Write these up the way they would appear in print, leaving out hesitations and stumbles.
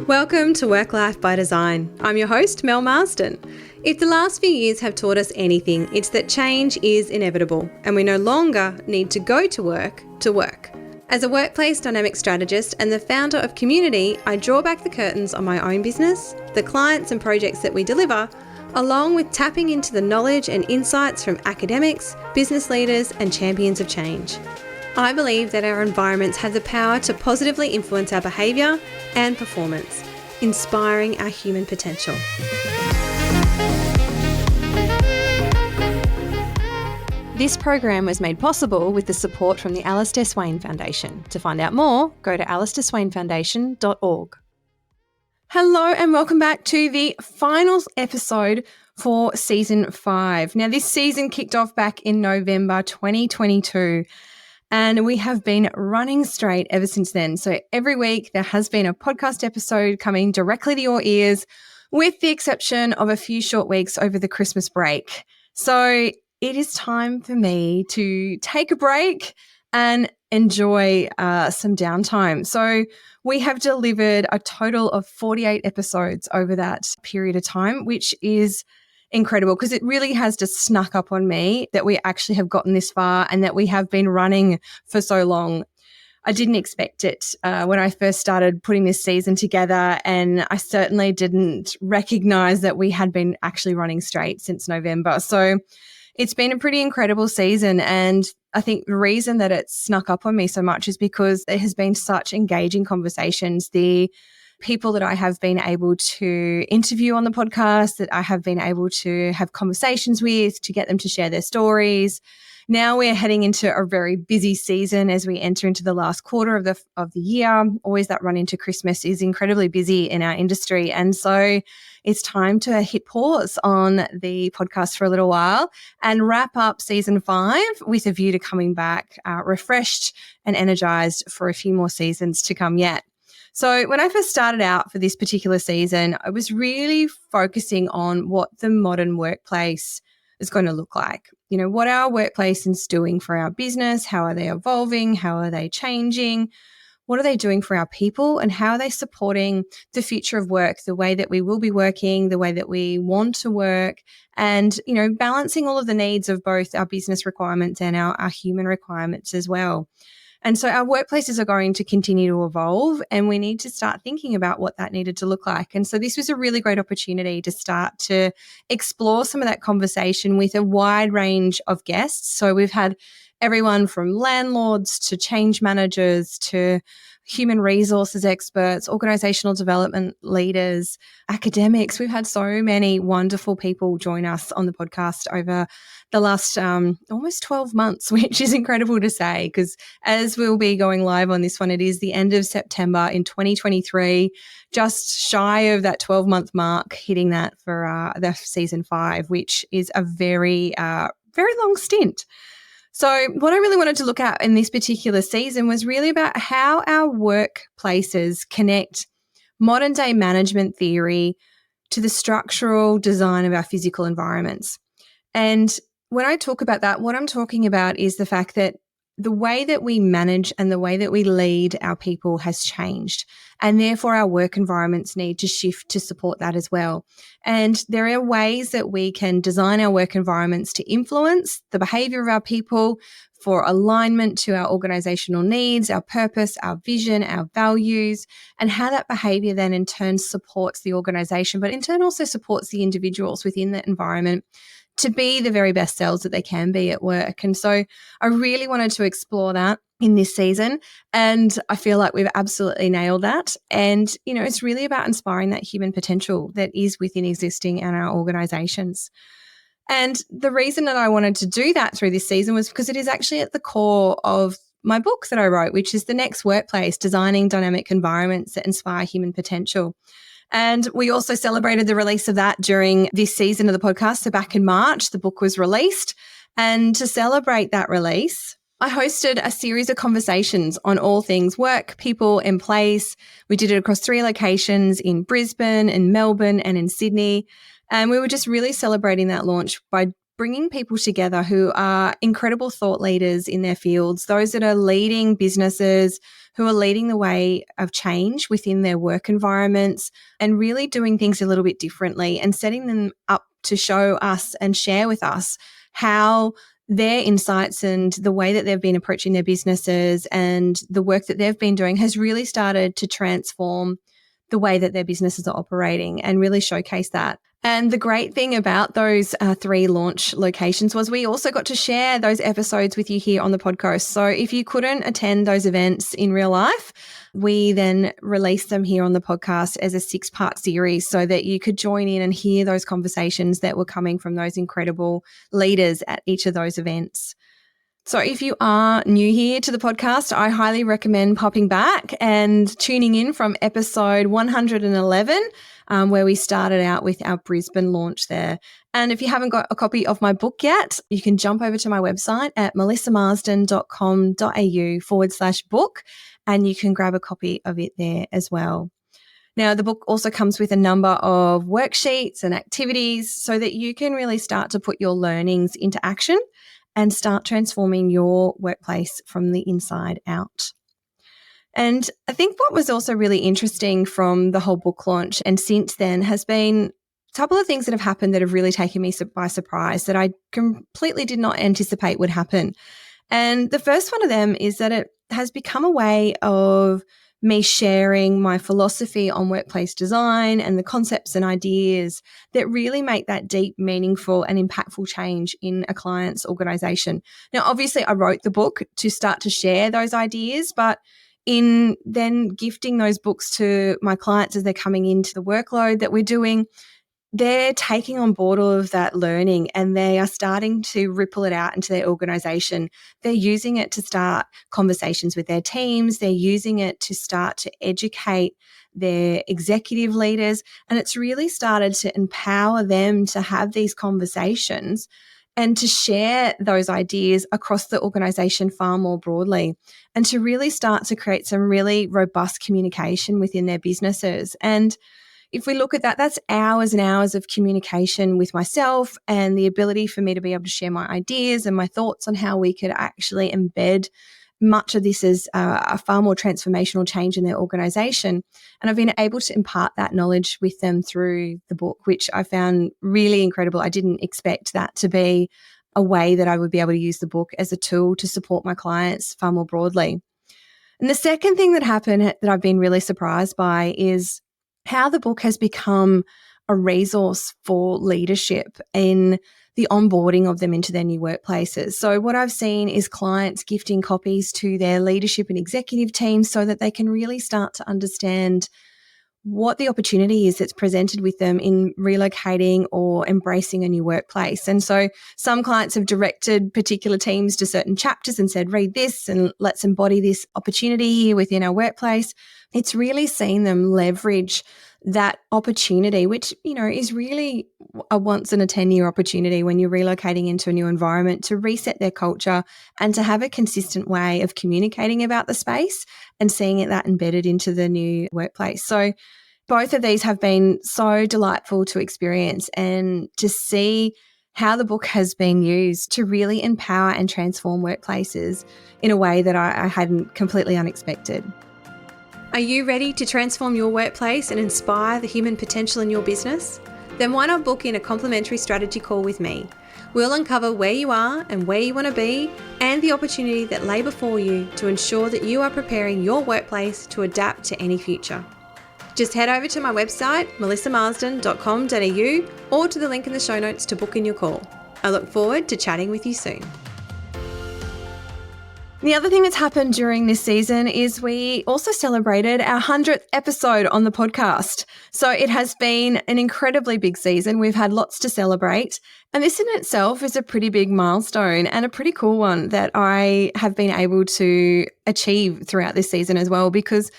Welcome to Work Life by Design. I'm your host, Mel Marsden. If the last few years have taught us anything, it's that change is inevitable and we no longer need to go to work to work. As a workplace dynamic strategist and the founder of COMUNiTI, I draw back the curtains on my own business, the clients and projects that we deliver, along with tapping into the knowledge and insights from academics, business leaders and champions of change. I believe that our environments have the power to positively influence our behaviour and performance, inspiring our human potential. This program was made possible with the support from the Alistair Swain Foundation. To find out more, go to alistairswainfoundation.org. Hello and welcome back to the final episode for Season 5. Now, this season kicked off back in November 2022. And we have been running straight ever since then. So every week there has been a podcast episode coming directly to your ears, with the exception of a few short weeks over the Christmas break. So it is time for me to take a break and enjoy some downtime. So we have delivered a total of 48 episodes over that period of time, which is incredible because it really has just snuck up on me that we actually have gotten this far and that we have been running for so long. I didn't expect it when I first started putting this season together, and I certainly didn't recognize that we had been actually running straight since November. So it's been a pretty incredible season, and I think the reason that it snuck up on me so much is because there has been such engaging conversations. The people that I have been able to interview on the podcast, that I have been able to have conversations with, to get them to share their stories. Now we're heading into a very busy season as we enter into the last quarter of the year. Always that run into Christmas is incredibly busy in our industry. And so it's time to hit pause on the podcast for a little while and wrap up Season 5 with a view to coming back refreshed and energized for a few more seasons to come yet. So when I first started out for this particular season, I was really focusing on what the modern workplace is going to look like. You know, what our workplace is doing for our business, how are they evolving, how are they changing, what are they doing for our people, and how are they supporting the future of work, the way that we will be working, the way that we want to work, and, you know, balancing all of the needs of both our business requirements and our human requirements as well. And so our workplaces are going to continue to evolve, and we need to start thinking about what that needed to look like. And so this was a really great opportunity to start to explore some of that conversation with a wide range of guests. So we've had everyone from landlords to change managers to human resources experts, organizational development leaders, academics. We've had so many wonderful people join us on the podcast over the last almost 12 months, which is incredible to say, because as we'll be going live on this one, it is the end of September in 2023, just shy of that 12-month mark, hitting that for the Season 5, which is a very long stint. So what I really wanted to look at in this particular season was really about how our workplaces connect modern day management theory to the structural design of our physical environments. And when I talk about that, what I'm talking about is the fact that the way that we manage and the way that we lead our people has changed, and therefore our work environments need to shift to support that as well. And there are ways that we can design our work environments to influence the behaviour of our people for alignment to our organisational needs, our purpose, our vision, our values, and how that behaviour then in turn supports the organisation, but in turn also supports the individuals within that environment to be the very best selves that they can be at work. And so I really wanted to explore that in this season, and I feel like we've absolutely nailed that. And, you know, it's really about inspiring that human potential that is within existing in our organisations. And the reason that I wanted to do that through this season was because it is actually at the core of my book that I wrote, which is The Next Workplace, Designing Dynamic Environments that Inspire Human Potential. And we also celebrated the release of that during this season of the podcast. So back in March, the book was released. And to celebrate that release, I hosted a series of conversations on all things work, people, and place. We did it across 3 locations in Brisbane, in Melbourne, and in Sydney. And we were just really celebrating that launch by bringing people together who are incredible thought leaders in their fields, those that are leading businesses, who are leading the way of change within their work environments and really doing things a little bit differently and setting them up to show us and share with us how their insights and the way that they've been approaching their businesses and the work that they've been doing has really started to transform the way that their businesses are operating and really showcase that. And the great thing about those 3 launch locations was we also got to share those episodes with you here on the podcast. So if you couldn't attend those events in real life, we then released them here on the podcast as a 6-part series so that you could join in and hear those conversations that were coming from those incredible leaders at each of those events. So if you are new here to the podcast, I highly recommend popping back and tuning in from episode 111, where we started out with our Brisbane launch there. And if you haven't got a copy of my book yet, you can jump over to my website at melissamarsden.com.au/book, and you can grab a copy of it there as well. Now, the book also comes with a number of worksheets and activities so that you can really start to put your learnings into action and start transforming your workplace from the inside out. And I think what was also really interesting from the whole book launch and since then has been a couple of things that have happened that have really taken me by surprise that I completely did not anticipate would happen. And the first one of them is that it has become a way of me sharing my philosophy on workplace design and the concepts and ideas that really make that deep, meaningful and impactful change in a client's organization. Now, obviously, I wrote the book to start to share those ideas, but in then gifting those books to my clients as they're coming into the workload that we're doing, they're taking on board all of that learning and they are starting to ripple it out into their organization. They're using it to start conversations with their teams. They're using it to start to educate their executive leaders. And it's really started to empower them to have these conversations and to share those ideas across the organization far more broadly and to really start to create some really robust communication within their businesses. And if we look at that, that's hours and hours of communication with myself and the ability for me to be able to share my ideas and my thoughts on how we could actually embed much of this as a far more transformational change in their organization. And I've been able to impart that knowledge with them through the book, which I found really incredible. I didn't expect that to be a way that I would be able to use the book as a tool to support my clients far more broadly. And the second thing that happened that I've been really surprised by is how the book has become a resource for leadership in the onboarding of them into their new workplaces. So what I've seen is clients gifting copies to their leadership and executive teams so that they can really start to understand what the opportunity is that's presented with them in relocating or embracing a new workplace. And so some clients have directed particular teams to certain chapters and said, read this and let's embody this opportunity here within our workplace. It's really seen them leverage that opportunity, which, you know, is really a once in a 10-year opportunity when you're relocating into a new environment to reset their culture and to have a consistent way of communicating about the space and seeing that embedded into the new workplace. So both of these have been so delightful to experience and to see how the book has been used to really empower and transform workplaces in a way that I hadn't completely unexpected. Are you ready to transform your workplace and inspire the human potential in your business? Then why not book in a complimentary strategy call with me? We'll uncover where you are and where you want to be and the opportunity that lay before you to ensure that you are preparing your workplace to adapt to any future. Just head over to my website, melissamarsden.com.au, or to the link in the show notes to book in your call. I look forward to chatting with you soon. The other thing that's happened during this season is we also celebrated our 100th episode on the podcast. So it has been an incredibly big season. We've had lots to celebrate. And this in itself is a pretty big milestone and a pretty cool one that I have been able to achieve throughout this season as well, because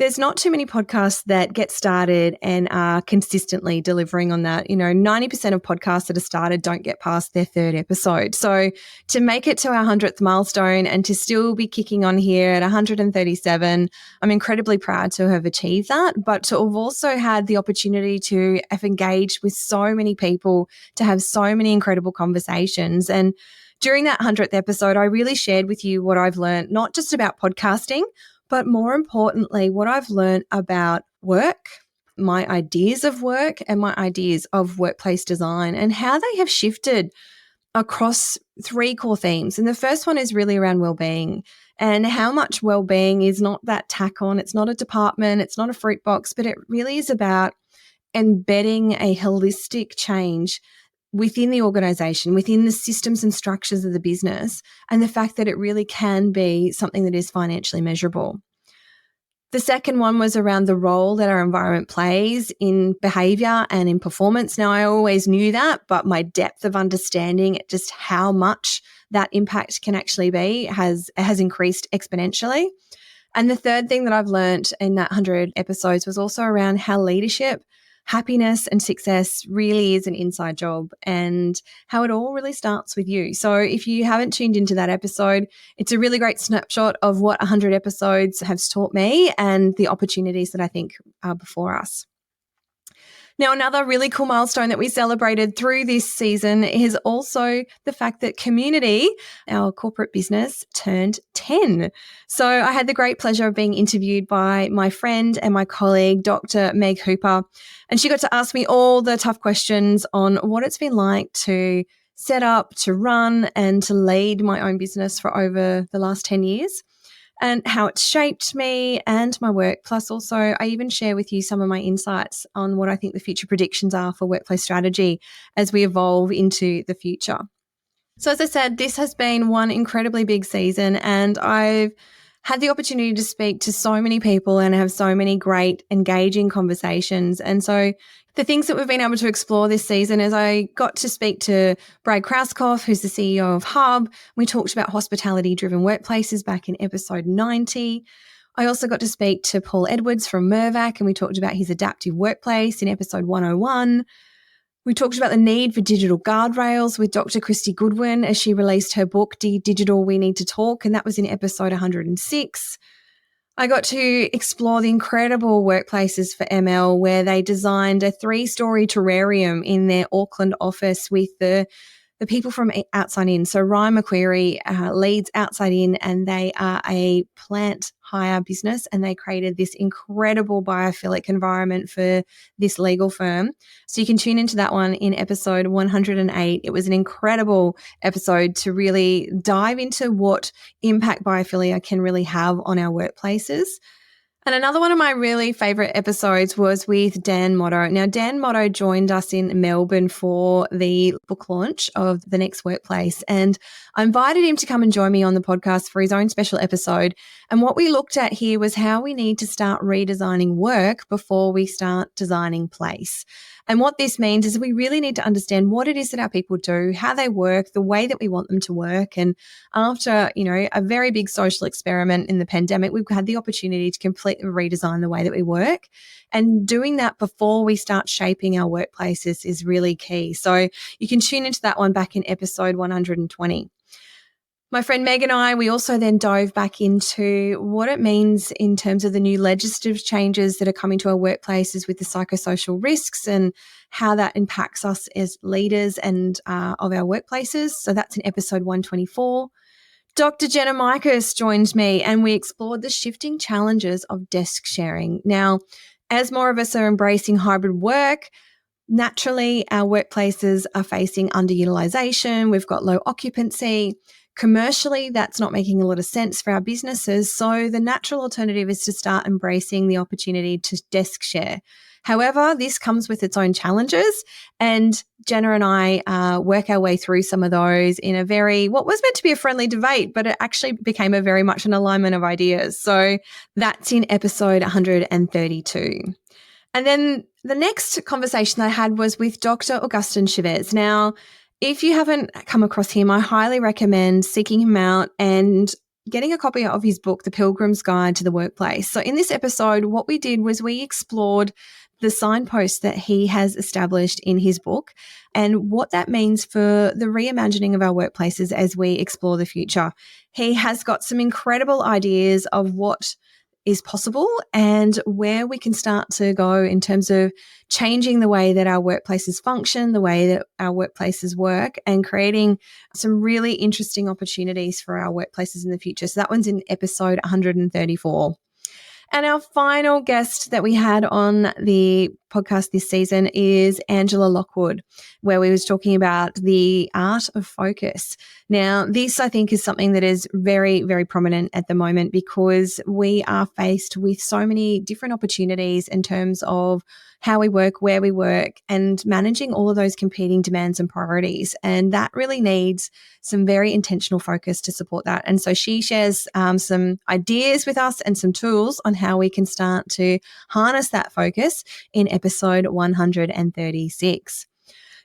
there's not too many podcasts that get started and are consistently delivering on that. 90% of podcasts that are started don't get past their third episode. So to make it to our 100th milestone and to still be kicking on here at 137, I'm incredibly proud to have achieved that, but to have also had the opportunity to have engaged with so many people, to have so many incredible conversations. And during that 100th episode, I really shared with you what I've learned, not just about podcasting, but more importantly, what I've learned about work, my ideas of work, and my ideas of workplace design, and how they have shifted across three core themes. And the first one is really around well-being, and how much well-being is not that tack on. It's not a department, it's not a fruit box, but it really is about embedding a holistic change within the organization, within the systems and structures of the business, and the fact that it really can be something that is financially measurable. The second one was around the role that our environment plays in behavior and in performance. Now, I always knew that, but my depth of understanding just how much that impact can actually be has increased exponentially. And the third thing that I've learned in that 100 episodes was also around how leadership, happiness and success really is an inside job, and how it all really starts with you. So if you haven't tuned into that episode, it's a really great snapshot of what 100 episodes have taught me and the opportunities that I think are before us. Now, another really cool milestone that we celebrated through this season is also the fact that COMUNiTI, our corporate business, turned 10. So I had the great pleasure of being interviewed by my friend and my colleague, Dr. Meg Hooper, and she got to ask me all the tough questions on what it's been like to set up, to run, and to lead my own business for over the last 10 years. And how it's shaped me and my work. Plus, also, I even share with you some of my insights on what I think the future predictions are for workplace strategy as we evolve into the future. So, as I said, this has been one incredibly big season, and I've had the opportunity to speak to so many people and have so many great, engaging conversations. And so the things that we've been able to explore this season is I got to speak to Brad Krauskopf, who's the CEO of Hub. We talked about hospitality-driven workplaces back in episode 90. I also got to speak to Paul Edwards from Mirvac, and we talked about his adaptive workplace in episode 101. We talked about the need for digital guardrails with Dr. Christy Goodwin as she released her book, Digital We Need to Talk, and that was in episode 106. I got to explore the incredible workplaces for ML, where they designed a 3-story terrarium in their Auckland office with the people from Outside In. So Ryan McQuarrie leads Outside In, and they are a plant hire business, and they created this incredible biophilic environment for this legal firm. So you can tune into that one in episode 108. It was an incredible episode to really dive into what impact biophilia can really have on our workplaces. And another one of my really favourite episodes was with Dan Motto. Now, Dan Motto joined us in Melbourne for the book launch of The Next Workplace, and I invited him to come and join me on the podcast for his own special episode. And what we looked at here was how we need to start redesigning work before we start designing place. And what this means is we really need to understand what it is that our people do, how they work, the way that we want them to work. And after, a very big social experiment in the pandemic, we've had the opportunity to completely redesign the way that we work. And doing that before we start shaping our workplaces is really key. So you can tune into that one back in episode 120. My friend Meg and I, we also then dove back into what it means in terms of the new legislative changes that are coming to our workplaces with the psychosocial risks and how that impacts us as leaders and of our workplaces. So that's in episode 124. Dr. Jenna Mikas joined me, and we explored the shifting challenges of desk sharing. Now, as more of us are embracing hybrid work, naturally our workplaces are facing underutilization. We've got low occupancy. Commercially, that's not making a lot of sense for our businesses. So the natural alternative is to start embracing the opportunity to desk share. However, this comes with its own challenges, and Jenna and I work our way through some of those in a what was meant to be a friendly debate, but it actually became a very much an alignment of ideas. So that's in episode 132. And then the next conversation that I had was with Dr. Augustin Chavez. Now, if you haven't come across him, I highly recommend seeking him out and getting a copy of his book, The Pilgrim's Guide to the Workplace. So in this episode, what we did was we explored the signposts that he has established in his book and what that means for the reimagining of our workplaces as we explore the future. He has got some incredible ideas of what is possible and where we can start to go in terms of changing the way that our workplaces function, the way that our workplaces work, and creating some really interesting opportunities for our workplaces in the future. So that one's in episode 134. And our final guest that we had on the podcast this season is Angela Lockwood, where we was talking about the art of focus. Now, this I think is something that is very, very prominent at the moment because we are faced with so many different opportunities in terms of how we work, where we work, and managing all of those competing demands and priorities. And that really needs some very intentional focus to support that. And so she shares some ideas with us and some tools on how we can start to harness that focus in episode 136.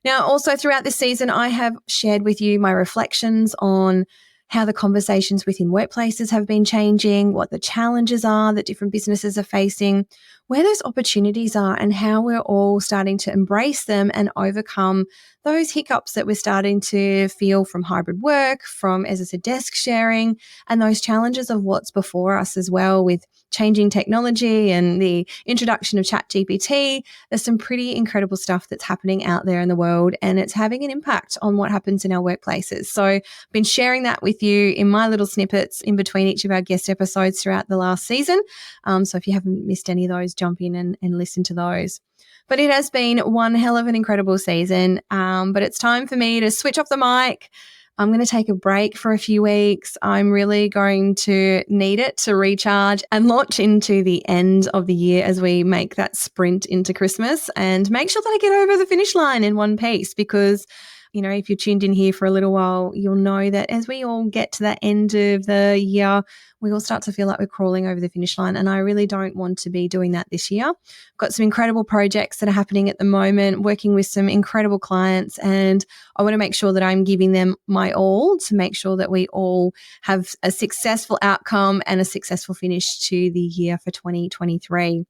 Now, also throughout this season, I have shared with you my reflections on how the conversations within workplaces have been changing, what the challenges are that different businesses are facing, where those opportunities are, and how we're all starting to embrace them and overcome those hiccups that we're starting to feel from hybrid work, from, as I said, desk sharing, and those challenges of what's before us as well with changing technology and the introduction of ChatGPT. There's some pretty incredible stuff that's happening out there in the world, and it's having an impact on what happens in our workplaces. So I've been sharing that with you in my little snippets in between each of our guest episodes throughout the last season. So if you haven't missed any of those, jump in and listen to those. But it has been one hell of an incredible season. But it's time for me to switch off the mic. I'm going to take a break for a few weeks. I'm really going to need it to recharge and launch into the end of the year as we make that sprint into Christmas and make sure that I get over the finish line in one piece because, you know, if you're tuned in here for a little while, you'll know that as we all get to that end of the year, we all start to feel like we're crawling over the finish line. And I really don't want to be doing that this year. I've got some incredible projects that are happening at the moment, working with some incredible clients, and I want to make sure that I'm giving them my all to make sure that we all have a successful outcome and a successful finish to the year for 2023.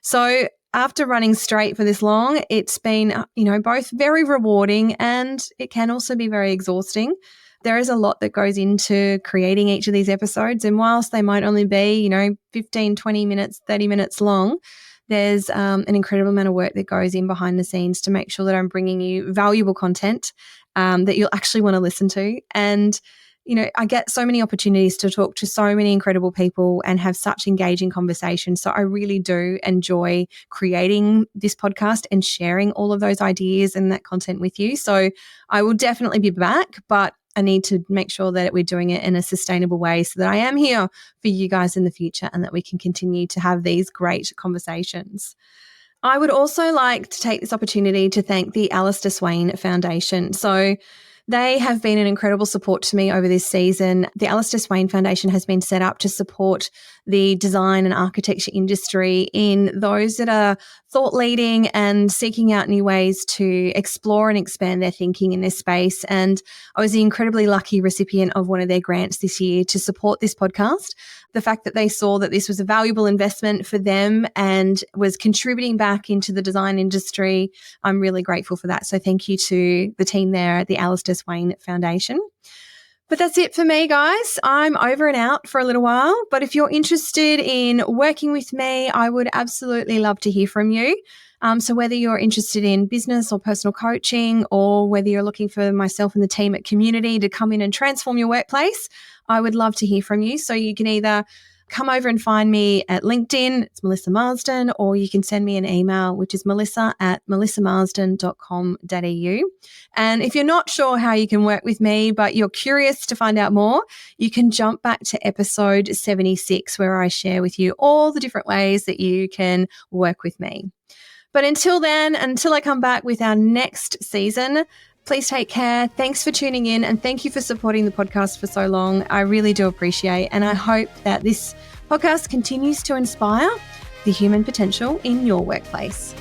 So after running straight for this long, it's been, both very rewarding and it can also be very exhausting. There is a lot that goes into creating each of these episodes. And whilst they might only be, 15, 20 minutes, 30 minutes long, there's an incredible amount of work that goes in behind the scenes to make sure that I'm bringing you valuable content that you'll actually want to listen to. And I get so many opportunities to talk to so many incredible people and have such engaging conversations. So I really do enjoy creating this podcast and sharing all of those ideas and that content with you. So I will definitely be back, but I need to make sure that we're doing it in a sustainable way so that I am here for you guys in the future and that we can continue to have these great conversations. I would also like to take this opportunity to thank the Alistair Swain Foundation. So they have been an incredible support to me over this season. The Alistair Swain Foundation has been set up to support the design and architecture industry in those that are thought leading and seeking out new ways to explore and expand their thinking in this space. And I was the incredibly lucky recipient of one of their grants this year to support this podcast. The fact that they saw that this was a valuable investment for them and was contributing back into the design industry, I'm really grateful for that. So thank you to the team there at the Alistair Swain Foundation. But that's it for me, guys. I'm over and out for a little while. But if you're interested in working with me, I would absolutely love to hear from you. So whether you're interested in business or personal coaching, or whether you're looking for myself and the team at COMUNiTI to come in and transform your workplace, I would love to hear from you. So you can either come over and find me at LinkedIn, it's Melissa Marsden, or you can send me an email, which is melissa@melissamarsden.com.au. And if you're not sure how you can work with me, but you're curious to find out more, you can jump back to episode 76, where I share with you all the different ways that you can work with me. But until then, until I come back with our next season, please take care. Thanks for tuning in and thank you for supporting the podcast for so long. I really do appreciate, and I hope that this podcast continues to inspire the human potential in your workplace.